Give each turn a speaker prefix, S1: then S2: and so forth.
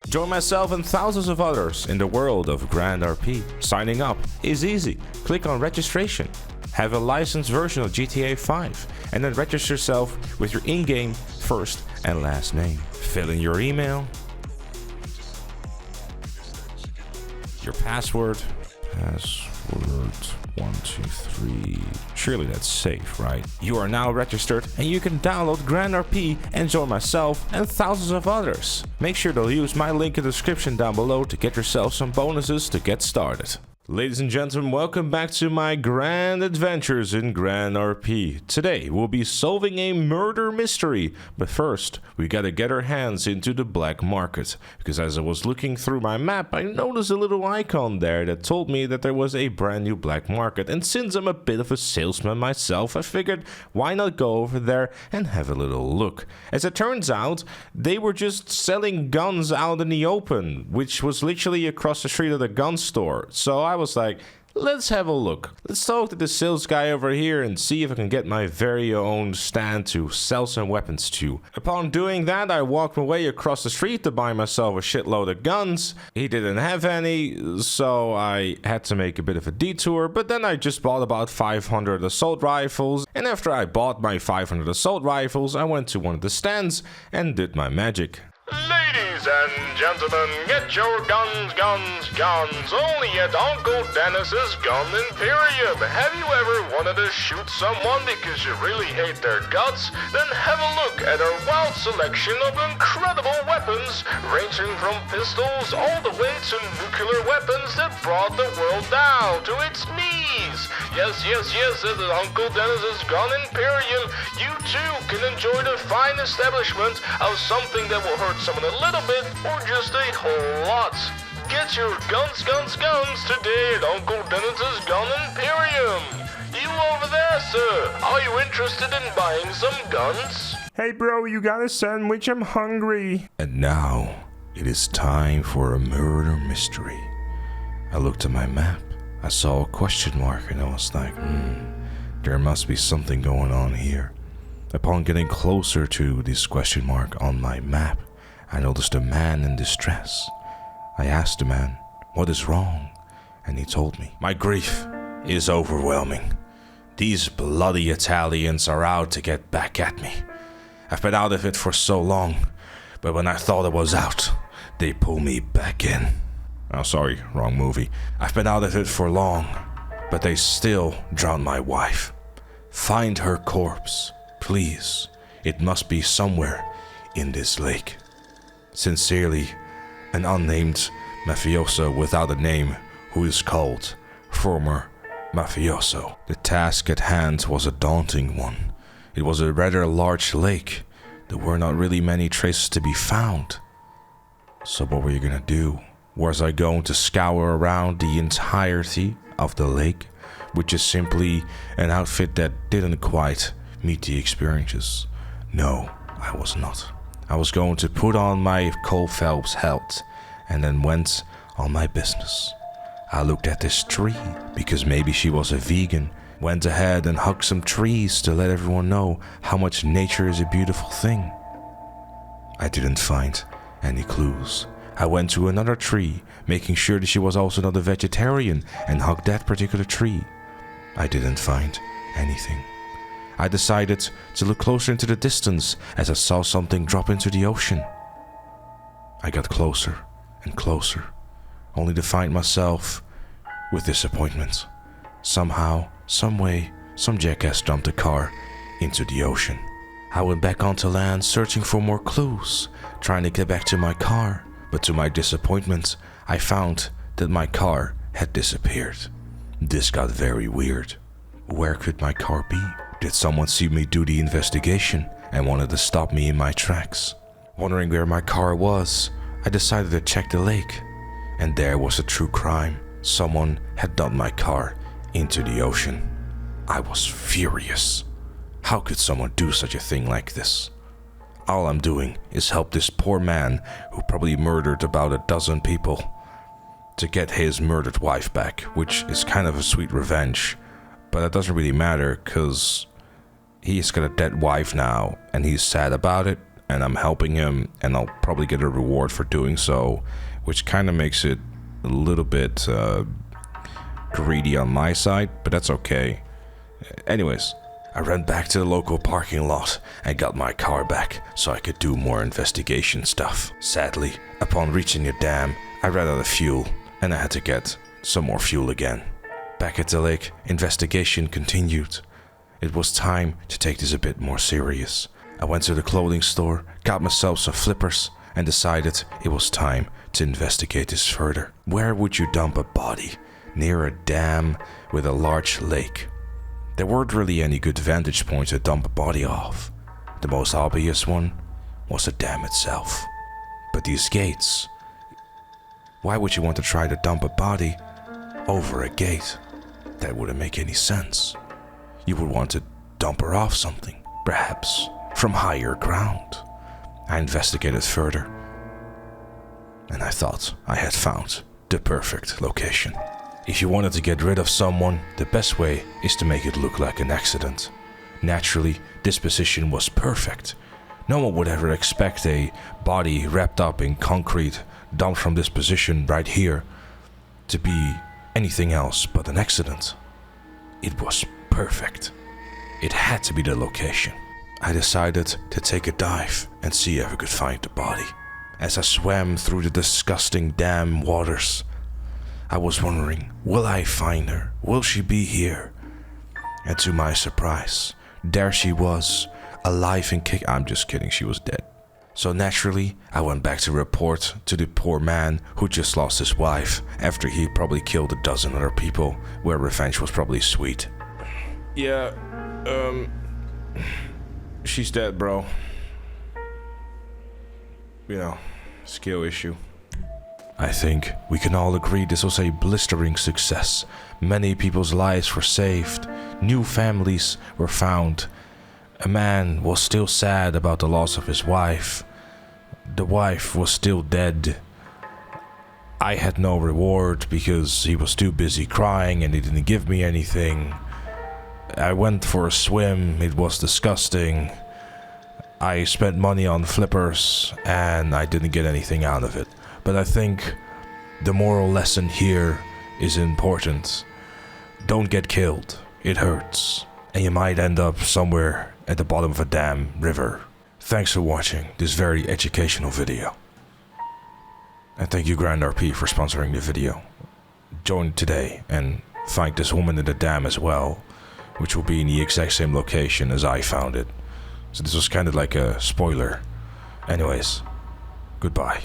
S1: Join myself and thousands of others in the world of GrandRP. Signing up is easy. Click on registration. Have a licensed version of GTA 5 and then register yourself with your in-game first and last name. Fill in your email, your password, 123. Surely that's safe, right? You are now registered and you can download GrandRP and join myself and thousands of others. Make sure to use my link in the description down below to get yourself some bonuses to get started. Ladies and gentlemen, welcome back to my grand adventures in GrandRP. Today, we'll be solving a murder mystery, but first, we gotta get our hands into the black market, because as I was looking through my map, I noticed a little icon there that told me that there was a brand new black market, and since I'm a bit of a salesman myself, I figured, why not go over there and have a little look. As it turns out, they were just selling guns out in the open, which was literally across the street of the gun store, so I was like, let's have a look. Let's talk to the sales guy over here and see if I can get my very own stand to sell some weapons to. Upon doing that, I walked my way across the street to buy myself a shitload of guns. He didn't have any, so I had to make a bit of a detour, but then I just bought about 500 assault rifles, and after I bought my 500 assault rifles, I went to one of the stands and did my magic.
S2: Ladies and gentlemen, get your guns only at Uncle Dennis's Gun Imperium. Have you ever wanted to shoot someone because you really hate their guts? Then have a look at our wild selection of incredible weapons, ranging from pistols all the way to nuclear weapons that brought the world down to its knees. Yes, at Uncle Dennis's Gun Imperium, you too can enjoy the fine establishment of something that will hurt someone a little bit or just a whole lot. Get your guns today at Uncle Dennis's Gun Imperium. You over there, sir, are you interested in buying some guns?
S3: Hey bro, you got a sandwich? I'm hungry.
S1: And now, it is time for a murder mystery. I looked at my map, I saw a question mark and I was like, there must be something going on here. Upon getting closer to this question mark on my map, I noticed a man in distress. I asked the man, what is wrong? And he told me, my grief is overwhelming. These bloody Italians are out to get back at me. I've been out of it for so long, but when I thought I was out, they pulled me back in. Oh, sorry, wrong movie. I've been out of it for long, but they still drowned my wife. Find her corpse, please. It must be somewhere in this lake. Sincerely, an unnamed mafioso without a name who is called former mafioso. The task at hand was a daunting one. It was a rather large lake. There were not really many traces to be found. So what were you gonna do? Was I going to scour around the entirety of the lake, which is simply an outfit that didn't quite meet the experiences? No, I was not. I was going to put on my Cole Phelps hat and then went on my business. I looked at this tree because maybe she was a vegan, went ahead and hugged some trees to let everyone know how much nature is a beautiful thing. I didn't find any clues. I went to another tree, making sure that she was also not a vegetarian, and hugged that particular tree. I didn't find anything. I decided to look closer into the distance as I saw something drop into the ocean. I got closer and closer, only to find myself with disappointment. Somehow, someway, some jackass dumped a car into the ocean. I went back onto land searching for more clues, trying to get back to my car, but to my disappointment, I found that my car had disappeared. This got very weird. Where could my car be? Did someone see me do the investigation and wanted to stop me in my tracks? Wondering where my car was, I decided to check the lake. And there was a true crime. Someone had dumped my car into the ocean. I was furious. How could someone do such a thing like this? All I'm doing is help this poor man who probably murdered about a dozen people to get his murdered wife back, which is kind of a sweet revenge. But it doesn't really matter, because he's got a dead wife now, and he's sad about it. and I'm helping him, and I'll probably get a reward for doing so, which kind of makes it a little bit greedy on my side, but that's okay. Anyways, I ran back to the local parking lot and got my car back so I could do more investigation stuff. Sadly, upon reaching the dam, I ran out of fuel and I had to get some more fuel again. Back at the lake, investigation continued. It was time to take this a bit more serious. I went to the clothing store, got myself some flippers, and decided it was time to investigate this further. Where would you dump a body? Near a dam with a large lake. There weren't really any good vantage points to dump a body off. The most obvious one was the dam itself. But these gates... Why would you want to try to dump a body over a gate? That wouldn't make any sense. You would want to dump her off something, perhaps from higher ground. I investigated further, and I thought I had found the perfect location. If you wanted to get rid of someone, the best way is to make it look like an accident. Naturally, this position was perfect. No one would ever expect a body wrapped up in concrete dumped from this position right here to be anything else but an accident. It was perfect. It had to be the location. I decided to take a dive and see if I could find the body. As I swam through the disgusting dam waters, I was wondering, will I find her? Will she be here? And to my surprise, there she was, alive and kicking. I'm just kidding, she was dead. So naturally, I went back to report to the poor man who just lost his wife after he probably killed a dozen other people, where revenge was probably sweet. Yeah, she's dead, bro. You know, skill issue. I think we can all agree this was a blistering success. Many people's lives were saved. New families were found. A man was still sad about the loss of his wife. The wife was still dead. I had no reward because he was too busy crying and he didn't give me anything. I went for a swim. It was disgusting. I spent money on flippers and I didn't get anything out of it. But I think the moral lesson here is important. Don't get killed. It hurts. And you might end up somewhere at the bottom of a damn river. Thanks for watching this very educational video. And thank you GrandRP for sponsoring the video. Join today and find this woman in the dam as well, which will be in the exact same location as I found it. So this was kind of like a spoiler. Anyways, goodbye.